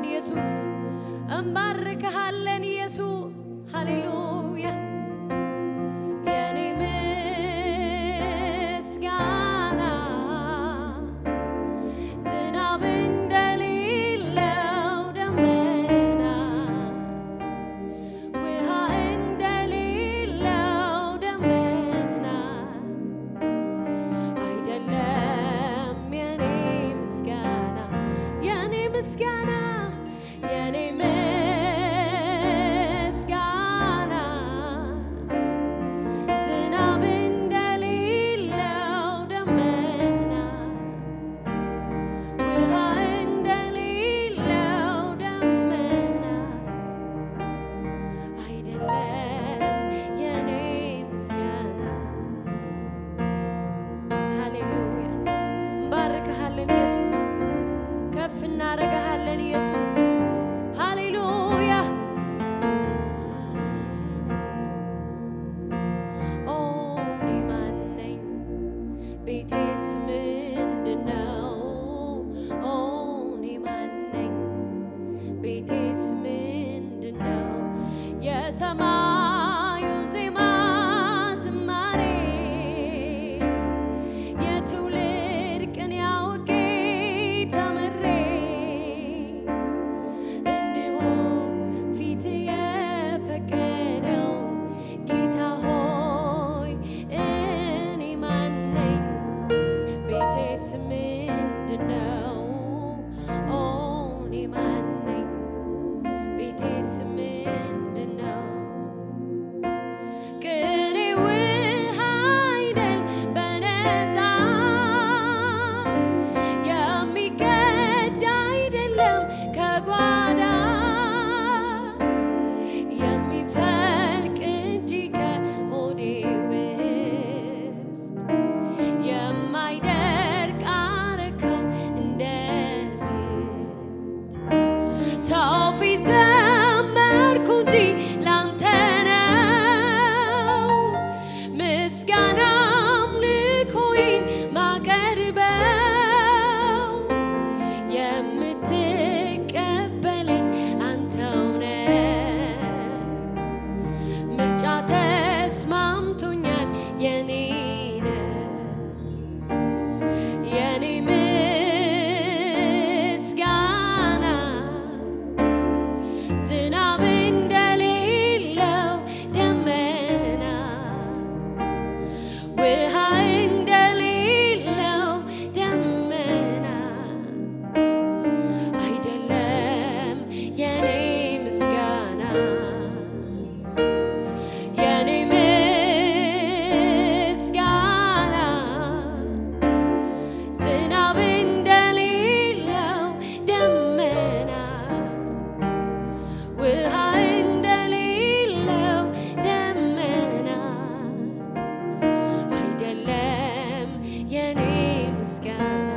እንባርክሃለን ኢየሱስ እንባርክሃለን ኢየሱስ ሃሌሉያ የኔ ምስጋና ዝናብ እንደሌለው ደመና ውሃ እንደሌለው ደመና አይደለም የኔ ምስጋና የኔ ምስጋና የኔ ምስጋና ዝናብ እንደሌለው ደመና ውሃ እንደሌለው ደመና አይደለም የኔ ምስጋና ሃሌሉያ እንባርክሃለን ኢየሱስ ከፍ እናረጋሃለን ኢየሱስ ሃሌሉያ ኦ እኔ ማን ነኝ ቤቴስ ምንድነው ኦ እኔ ማን ነኝ ቤቴስ ምንድነው የሰማዩ ዜማ ዝማሬ የትውልድ ቅኔ አውቄ ተምሬ እንዲሁም ፊት የፈቀደው ጌታ ሆይ እኔ ማን ነኝ ቤቴስ ምንድነው ኦ እኔ ማን ነኝ ቤቴስ ምንድነው ቅኔ ውሃ አይደል በነፃ የሚቀዳ አይደለም ከጓዳ የሚፈልቅ እንጂ ከሆዴ ውስጥ የማይደርቅ አረከው እንደ ምንጭ ሰው ፊት ዘመርኩ እንጂ ላንተ ነው ምስጋና አምልኮዬን ማቀርበው የምትቀበለኝ አንተው ነህ ምርጫ ተስማምቶኛል የኔ ነህ የኔ ምስጋና ዝናብ እንደሌለው ደመና ውሃ እንደሌለው ደመና አይደለም የኔ ምስጋና የኔ ምስጋና ዝናብ እንደሌለው ደመና ውሃ እንደሌለው ደመና አይደለም የኔ ምስጋና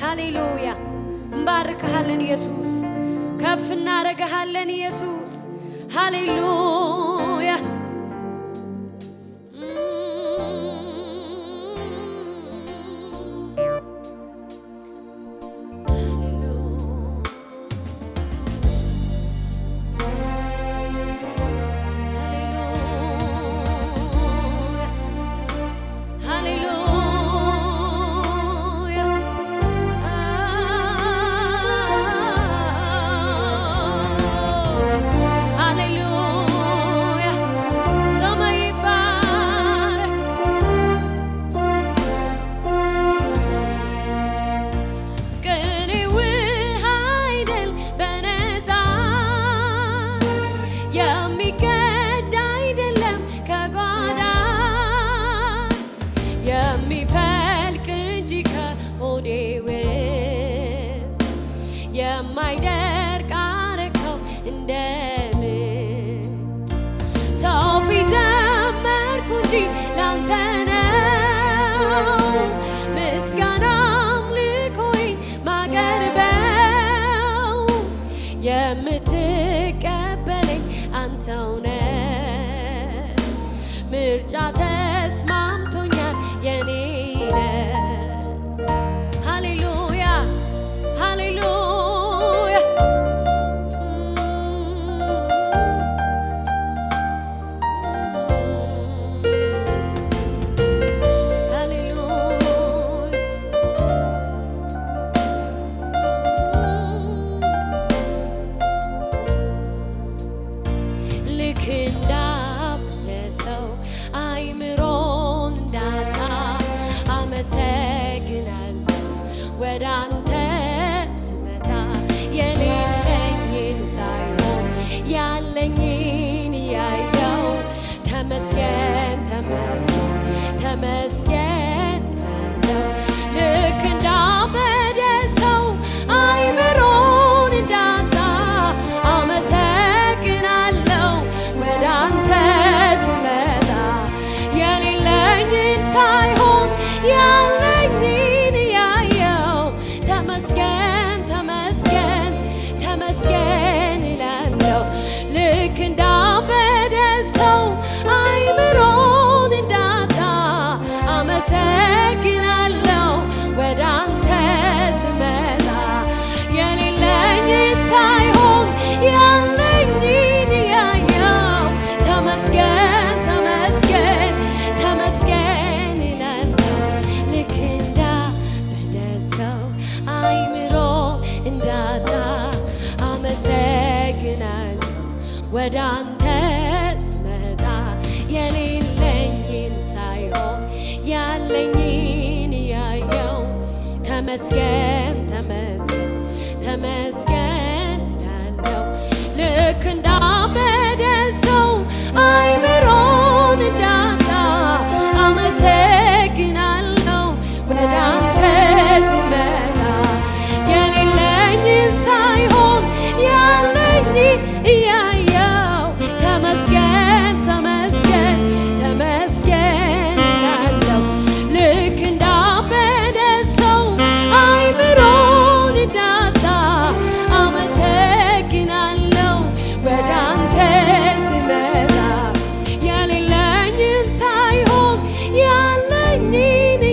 ሃሌሉያ እንባርክሃለን ኢየሱስ ከፍ እናረጋሃለን ኢየሱስ ሃሌሉያ የማይደርቅ አረከው እንደ ምንጭ ሰው ፊት ዘመርኩ እንጂ ላንተ ነው ምስጋና አምልኮዬን ማቀርበው የምትቀበለኝ አንተው ነህ ምርጫ ተስማምቶኛል የኔ ነህ ሃሌሉያ ሃሌሉያ ልክ እንዳበደ ሰው አይምሮን እንዳጣ አመሰግናለሁ ወደ አንተ ስመጣ የሌለኝን ሳይሆን ያለኝን ያየው ተመስገን ተመስገን ተመስገን ልክ እንዳበደ ሰው አይምሮን እንዳጣ አመሰግናለሁ ወደ አንተ ስመጣ የሌለኝን ሳይሆን ያለኝን ያየው ተመስገን ተመስገን ተመስገን እላለሁ ልክ እንዳበደ ሰው አይምሮን እንዳጣ አመሰግናለሁ ወደ አንተ ስመጣ የሌለኝን ሳይሆን ያለኝን ያየው ተመስገን ተመስገን ተመስገን እላለሁ ልክ እንዳበደ ሰው አይምሮ እንዳጣ አመሰግናለሁ ወደ አንተ ስመጣ የሌለኝን ሳይሆን ያለኝን ያየው ተመስገን ተመስገን ተመስገን እላለሁ ልክ እንዳበደ ሰው አይምሮን እንዳጣ አመሰግናለሁ ወደ አንተ ስመጣ የሌለኝን ሳይሆን ያለኝን እያየው ተመስገን ተመስገን ተመስገን እላለሁ ልክ እንዳበደ ሰው አይምሮን እንዳጣ አመሰግናለሁ ወደ አንተ ስመጣ የሌለኝን ሳይሆን ያለኝን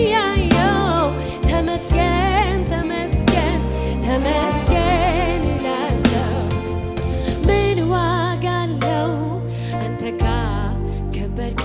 እያየው ተመስገን ተመስገን ተመስገን እላለሁ ምን ዋጋ አለው አንተ ካከበርክ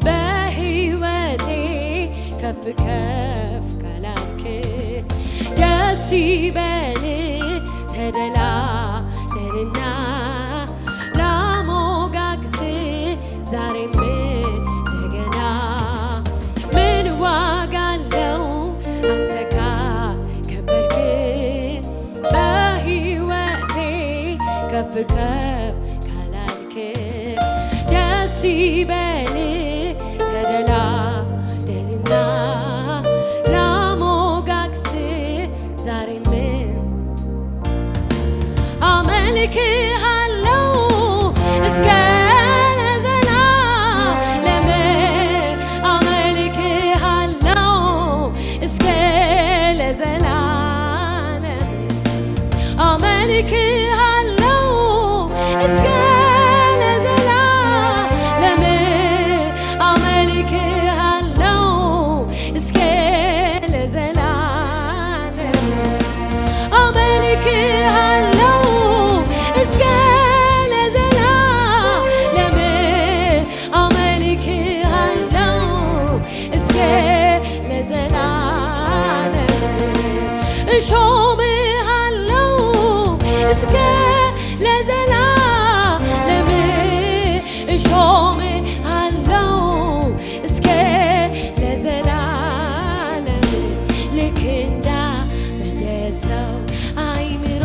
በሕይወቴ ከፍ ከፍ ካላልክ ደስ ይበል ተደላደልና ላሞጋግስ ዛሬም እንደገና ምን ዋጋ አለው አንተ ካከበርክ በሕይወቴ ከፍ ከፍ ካላልክ ደስ ይበል ተደላደልና ላሞጋግስ ዛሬም አመልክሃለሁ እስከ ለዘላለም አመልክሃለሁ እስከ ለዘላለም አመልክሃለሁ እስከ ለዘላለም አመልክሃለሁ እስከ ለዘላለም አመልክሃለሁ እስከ ለዘላለም አመልክሃለሁ እስከ ለዘላለም እሾምሃለሁ እስከ ለዘላለም እሾምሃለሁ እስከ ለዘላለም ልክ እንዳበደ ሰው አይምሮ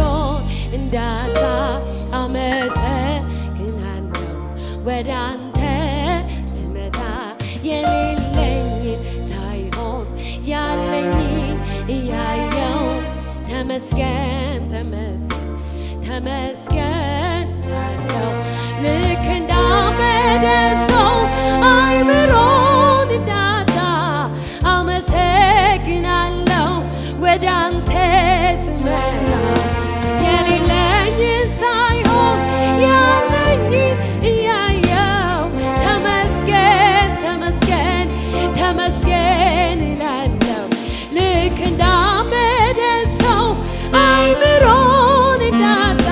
እንዳጣ አመሰግናለሁ ወደ አንተ ስመጣ የሌለኝን ሳይሆን ያለኝን እያየው ተመስገን ተመስገን ተመስገን እላለሁ ልክ እንዳበደ ሰው አይምሮን እንዳጣ አመሰግናለሁ ወደ አንተ ስመጣ የሌለኝን ሳይሆን ያለኝን እያየው ተመስገን ተመስገን ተመስገን እላለሁ ልክ እንዳበደ ሰው አይምሮን እንዳጣ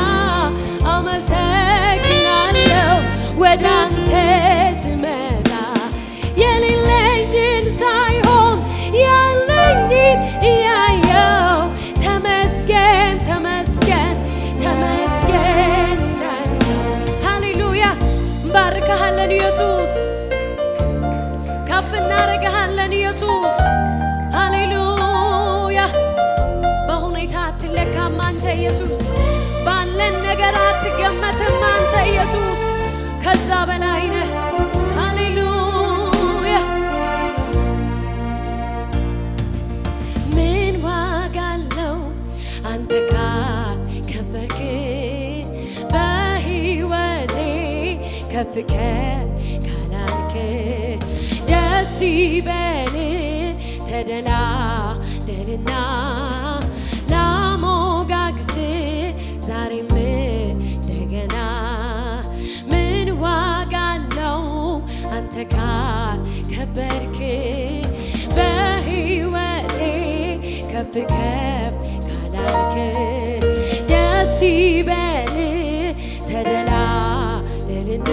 አመሰግናለሁ ወደ አንተ ስመጣ የሌለኝን ሳይሆን ያለኝን እያየው ተመስገን ተመስገን ተመስገን እላለሁ ሃሌሉያ ኢየሱስ ሃሌሉያ። በሁኔታ አትለካም አንተ ኢየሱስ፣ ባለን ነገር አትገመትም አንተ ኢየሱስ፣ ከዛ በላይ ነህ። ሃሌሉያ። ምን ዋጋ አለው አንተ ካከበርክ፣ በሕይወቴ ከፍ ካላልክ፣ ደስ ይበል ተደላደልና ላሞጋግስ ዛሬም እንደገና። ምን ዋጋ አለው አንተ ካከበርክ፣ በሕይወቴ ከፍ ካላልክ፣ ደስ ይበል ተደላደልና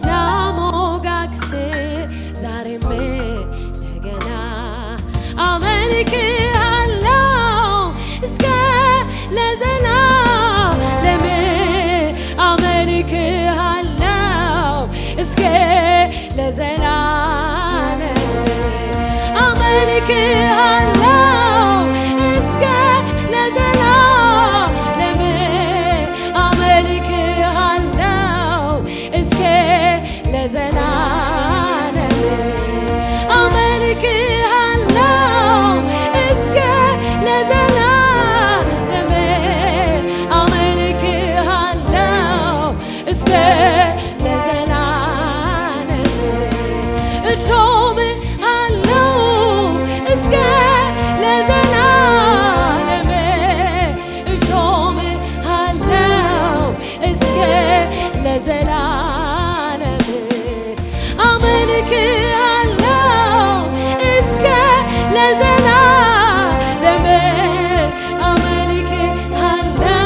ላሞጋግስ ዛሬም እንደገና። አመልክሃለሁ እስከ ለዘላለም፣ አመልክሃለሁ እስከ ለዘላለም፣ አመልክሃለሁ እስከ ለዘላለም፣ አመልክሃለሁ እስከ ለዘላለም፣ አመልክሃለሁ እስከ ለዘላለም፣ አመልክሃለሁ እስከ ለዘላለም፣ እሾምሃለሁ እስከ ለዘላለም፣ እሾምሃለሁ እስከ ለዘላለም፣ አመልክሃለሁ እስከ ለዘላለም፣ አመልክሃለሁ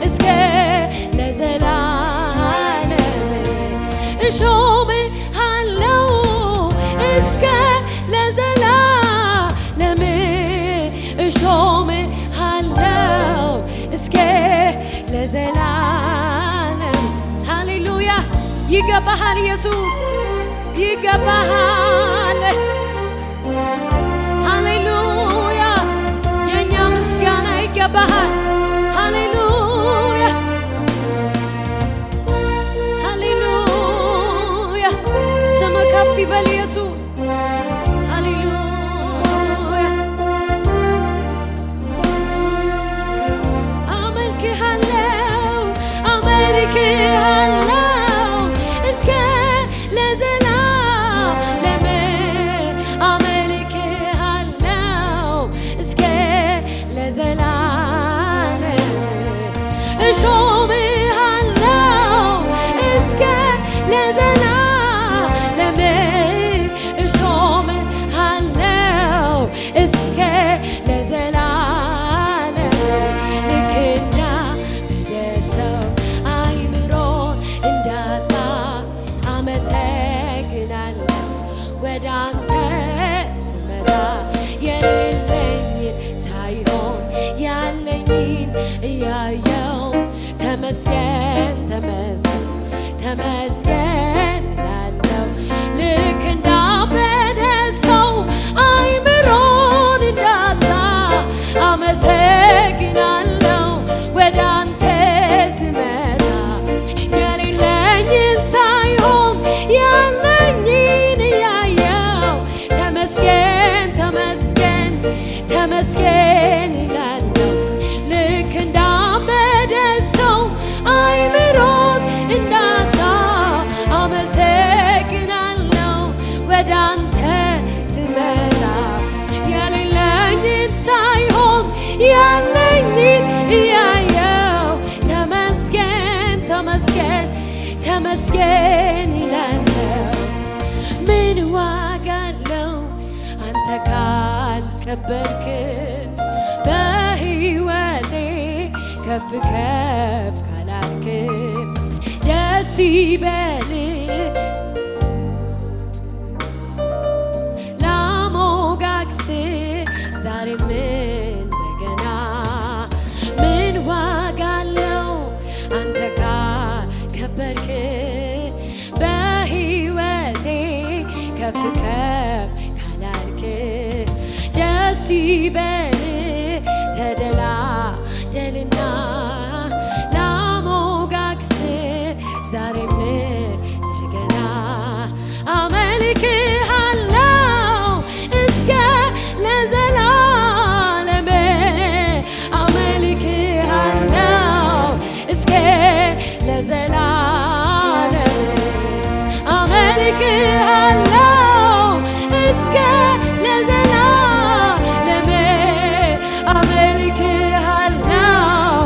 እስከ ለዘላለም፣ እሾምሃለሁ እስከ ለዘላለም፣ እሾምሃለሁ እስከ ለዘላለም። ሃሌሉያ። ይገባሃል ኢየሱስ፣ ይገባሃል። ሃሌሉያ። የእኛ ምስጋና ይገባሃል። ሃሌሉያ፣ ሃሌሉያ። ስም ከፍ ይበል ኢየሱስ። ሃሌሉያ። አመልክሃለሁ፣ አመልክሃለሁ እስከ ለዘላለም፣ አመልክሃለሁ እስከ ለዘላለም፣ እሾምሃለሁ እስከ ለዘላለም፣ እሾምሃለሁ እስከ ለዘላለም። ልክ እንዳበደሰው አይምሮ እንዳጣ አመሰግናለሁ ወደ አንተ ስመጣ፣ የሌለኝን ሳይሆን ያለኝን እያየው ተመስገን ተመስገን ተመስገን እላለሁ። ልክ እንዳበደሰው አይምሮን እንዳጣ አመሰግናለሁ ወደ አንተ ስመጣ፣ የሌለኝን ሳይሆን ያለኝን እያየው ተመስገን ተመስገን ተመስገን እላለሁ። ልክ እንዳበደሰው አይምሮን እንዳጣ አመሰግናለሁ ወደ አንተ ስመጣ፣ የሌለኝን ሳይሆን ያለኝን እያየው ተመስገን ተመስገን ተመስገን እላለሁ። ምን ዋጋ አለው አንተ ካልከበርክ፣ በሕይወቴ ከፍ ከፍ ካላልክ፣ ደስ ይበል ላሞጋግስ ዛሬም እንደገና። ምን ዋጋ አለው አንተ ካከበርክ፣ በሕይወቴ ከፍ ከፍ ይበል ተደላደልና ላሞጋግስ ዛሬም እንደገና አመልክሃለው እስከ ለዘላለም አመልክሃለው እስከ ለዘላለም አመልክሃለው እስከ ለዘላለም አመልክሃለው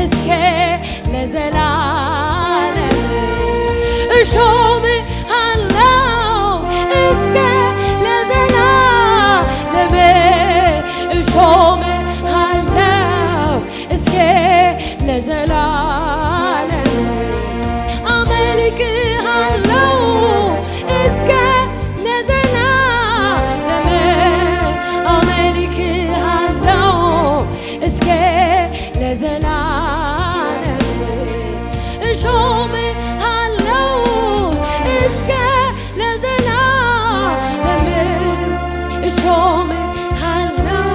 እስከ ለዘላለም እሾምሃለው እስከ ለዘላለም እሾምሃለው እስከ ለዘላለም አመልክሃለው እስከ ለዘላለም አመልክሃለው እስከ ለዘላለም እሾምሃለው እስከ ለዘላለም እሾምሃለው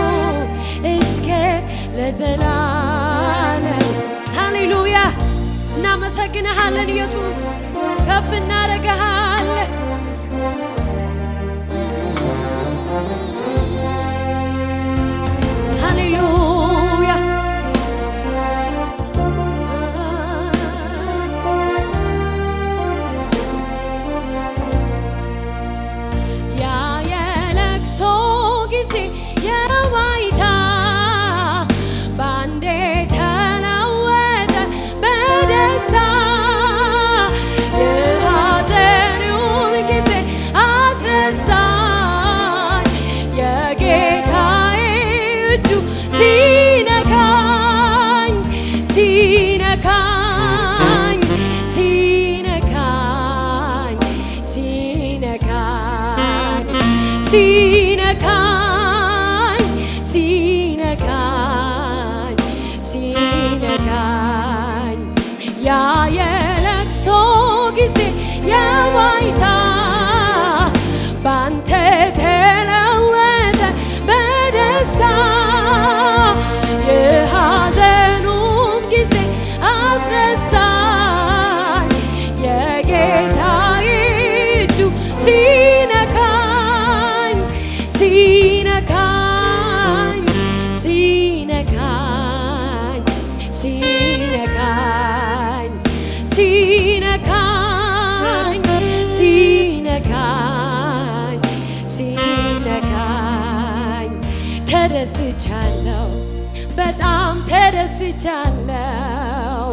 እስከ ለዘላለም። ሃሌሉያ! እናመሰግንሃለን ኢየሱስ፣ ከፍ እናደርግሃለን። ሃሌሉያ! ያ የለቅሶ ጊዜ የዋይታ ባንዴ ተለወጠ በደስታ የሐዘኑን ጊዜ አስረሳኝ የጌታዬ እጁ ሲነካኝ ሲነካኝ ሲነካኝ ሲነካኝ ሲነካኝ ሲነካኝ ሲነካኝ ያ የለቅሶ ጊዜ የዋይታ ባንተ ተለወጠ በደስታ የሐዘኑም ጊዜ አስረሳኝ የጌታዬ እጁ ሲነካኝ ሲነካኝ ሲነካኝ ሲነካኝ ሲነካኝ ሲነካኝ ሲነካኝ ተደስቻለሁ፣ በጣም ተደስቻለሁ።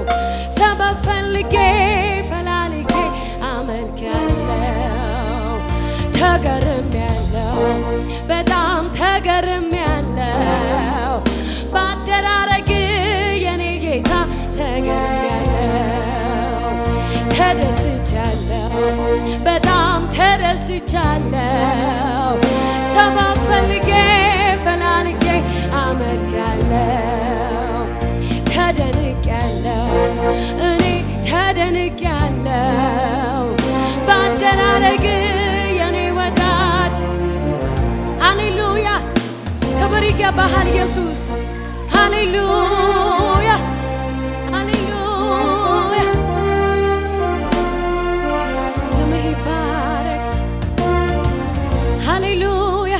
ሰበብ ፈልጌ ፈላልጌ አመልካለሁ። ተገርሜያለሁ፣ በጣም ተገርሜያለሁ። ባደራረግ የኔ ጌታ ተገርሜያለሁ። ተደስቻለሁ፣ በጣም ተደስቻለሁ። ሰበብ ፈልጌ ፈላልጌ አመልካለሁ። ተደንቄያለሁ፣ እኔ ተደንቄያለሁ። ባደራረግ የኔ ወዳጅ ሃሌሉያ! ክብር ይገባሃል ኢየሱስ። ሃሌሉያ! ሃሌሉያ! ስምህ ይባረክ። ሃሌሉያ!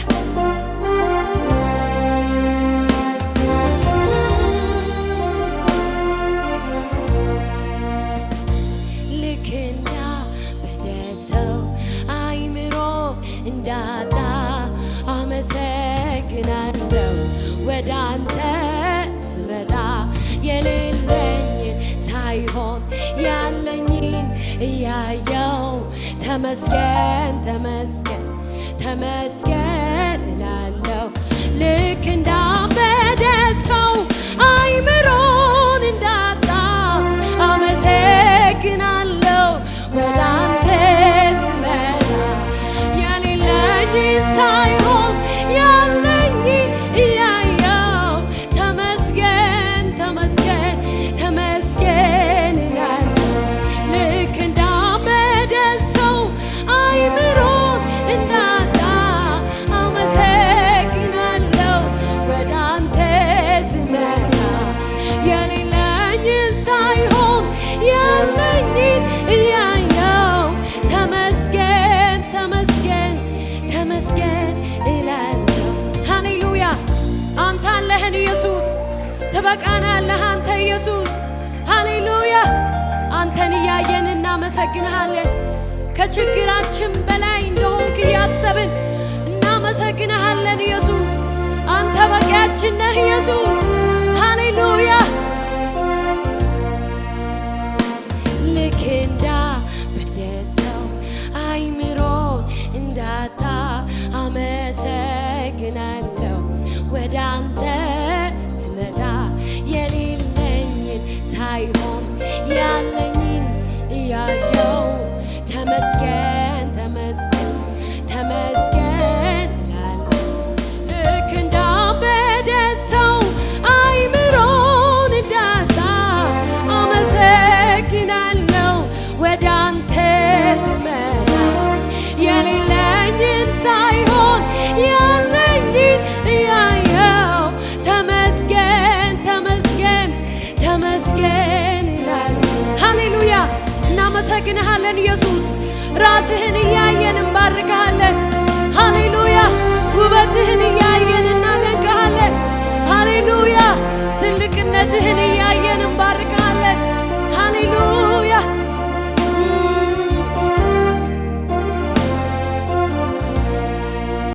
ልክ እንዳበደሰው አይምሮ እንዳጣ አመሰግናለሁ። ወደ አንተ ስመጣ የሌለኝን ሳይሆን ያለኝን እያየው ተመስገን ተመስገን ተመስገን እላለሁ። ልክ እንዳበደ ሰው አይምሮን እንዳጣ አመሰግናለሁ። ወደ አንተ ስመጣ የሌለኝን ሳይሆን ያለኝን እያየው ተመስገን ተመስገን ተመስገን እላለሁ። ልክ እንዳበደ ሰው አይምሮን እንዳጣ አመሰግናለሁ። ትበቃናለህ አንተ ኢየሱስ። ሃሌሉያ አንተን እያየን እናመሰግንሃለን። ከችግራችን በላይ እንደሆንክ እያሰብን እናመሰግንሃለን ኢየሱስ። አንተ በቂያችን ነህ ኢየሱስ። ሃሌሉያ ልክ እንዳበደሰው አይምሮን እንዳጣ አመሰግናለሁ። ወደ አንተ ስመጣ የሌለኝን ሳይሆን ያለኝን እያየው ተመስገን ተመስገን ተመስገን እላለሁ። ልክ እንዳበደሰው አይምሮን እንዳጣ አመሰግናለሁ። ወደ አንተ ስመጣ የሌለኝን ሳይሆን ያለኝን እያየው ተመስገን ተመስገን ተመስገን እላለሁ። ሃሌሉያ እናመሰግንሃለን ኢየሱስ። ራስህን እያየን እንባርክሃለን። ሃሌሉያ ውበትህን እያየን እናደንቅሃለን። ሃሌሉያ ትልቅነትህን እያየን እንባርክሃለን። ሃሌሉያ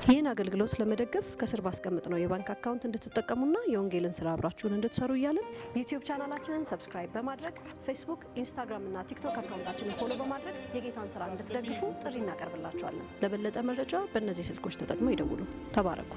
ይህን አገልግሎት ለመደገፍ ከስር ባስቀምጥ ነው የባንክ አካውንት እንድትጠቀሙና የወንጌልን ስራ አብራችሁን እንድትሰሩ እያለን ዩቲዩብ ቻናላችንን ሰብስክራይብ በማድረግ ፌስቡክ፣ ኢንስታግራም እና ቲክቶክ አካውንታችንን ፎሎ በማድረግ የጌታን ስራ እንድትደግፉ ጥሪ እናቀርብላችኋለን። ለበለጠ መረጃ በእነዚህ ስልኮች ተጠቅመው ይደውሉ። ተባረኩ።